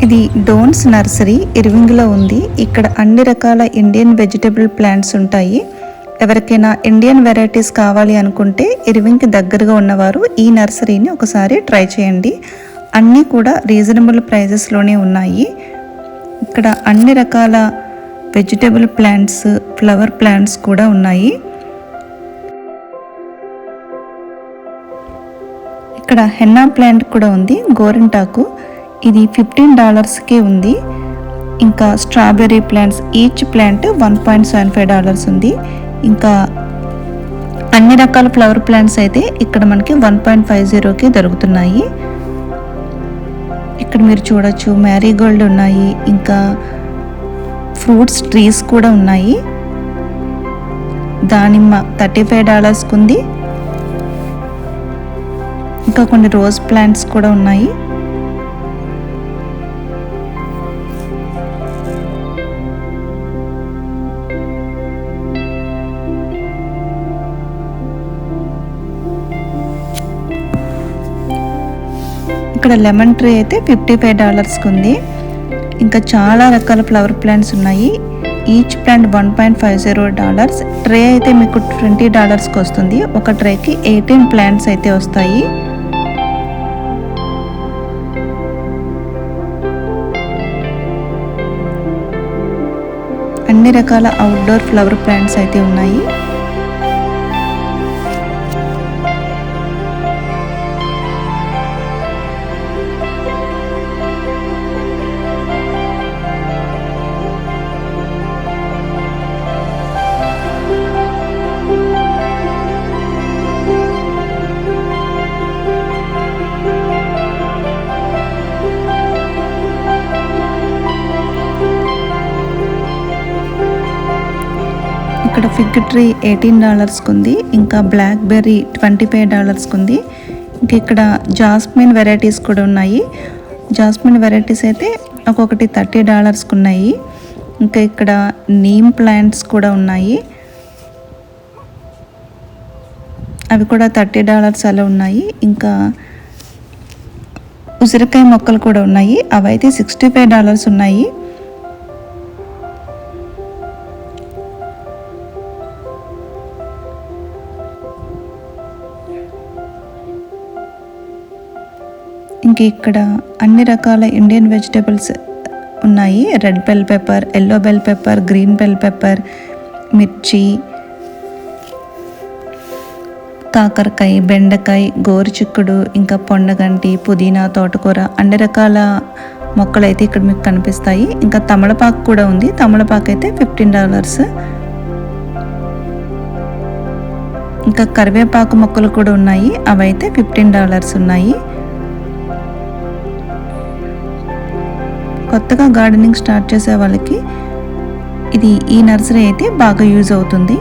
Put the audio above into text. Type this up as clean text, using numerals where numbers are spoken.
ఇది డోన్స్ నర్సరీ ఇర్వింగ్లో ఉంది. ఇక్కడ అన్ని రకాల ఇండియన్ వెజిటబుల్ ప్లాంట్స్ ఉంటాయి. ఎవరికైనా ఇండియన్ వెరైటీస్ కావాలి అనుకుంటే ఇర్వింగ్కి దగ్గరగా ఉన్నవారు ఈ నర్సరీని ఒకసారి ట్రై చేయండి. అన్నీ కూడా రీజనబుల్ ప్రైజెస్లోనే ఉన్నాయి. ఇక్కడ అన్ని రకాల వెజిటబుల్ ప్లాంట్స్, ఫ్లవర్ ప్లాంట్స్ కూడా ఉన్నాయి. ఇక్కడ హెన్నా ప్లాంట్ కూడా ఉంది, గోరింటాకు. ఇది $15కే ఉంది. ఇంకా స్ట్రాబెర్రీ ప్లాంట్స్, ఈచ్ ప్లాంట్ $1.75 ఉంది. ఇంకా అన్ని రకాల ఫ్లవర్ ప్లాంట్స్ అయితే ఇక్కడ మనకి 1.50కి దొరుకుతున్నాయి. ఇక్కడ మీరు చూడొచ్చు మ్యారీగోల్డ్ ఉన్నాయి, ఇంకా ఫ్రూట్స్ ట్రీస్ కూడా ఉన్నాయి. దానిమ్మ $35కు ఉంది. ఇంకా కొన్ని రోజ్ ప్లాంట్స్ కూడా ఉన్నాయి. ఇక్కడ లెమన్ ట్రీ అయితే $55కు ఉంది. ఇంకా చాలా రకాల ఫ్లవర్ ప్లాంట్స్ ఉన్నాయి. Each plant $1.50. ట్రే అయితే మీకు $20కి వస్తుంది. ఒక ట్రేకి 18 ప్లాంట్స్ అయితే వస్తాయి. అన్ని రకాల అవుట్డోర్ ఫ్లవర్ ప్లాంట్స్ అయితే ఉన్నాయి. ఇక్కడ ఫిగ్ ట్రీ $18కు ఉంది. ఇంకా బ్లాక్ బెర్రీ $25కు ఉంది. ఇంక ఇక్కడ జాస్మిన్ వెరైటీస్ కూడా ఉన్నాయి. జాస్మిన్ వెరైటీస్ అయితే ఒక్కొక్కటి $30కు ఉన్నాయి. ఇంకా ఇక్కడ నీమ్ ప్లాంట్స్ కూడా ఉన్నాయి, అవి కూడా $30 అలా ఉన్నాయి. ఇంకా ఉసిరికాయ మొక్కలు కూడా ఉన్నాయి, అవి అయితే $65 ఉన్నాయి. ఇంక ఇక్కడ అన్ని రకాల ఇండియన్ వెజిటబుల్స్ ఉన్నాయి. Red bell pepper, yellow bell pepper, green bell pepper, మిర్చి, కాకరకాయ, బెండకాయ, గోరుచిక్కుడు, ఇంకా పొండగంటి, పుదీనా, తోటకూర, అన్ని రకాల మొక్కలు అయితే ఇక్కడ మీకు కనిపిస్తాయి. ఇంకా తమలపాకు కూడా ఉంది. తమలపాకు అయితే $15. ఇంకా కరివేపాకు మొక్కలు కూడా ఉన్నాయి, అవి అయితే $15 ఉన్నాయి. కొత్తగా గార్డెనింగ్ స్టార్ట్ చేసే వాళ్ళకి ఈ నర్సరీ అయితే బాగా యూజ్ అవుతుంది.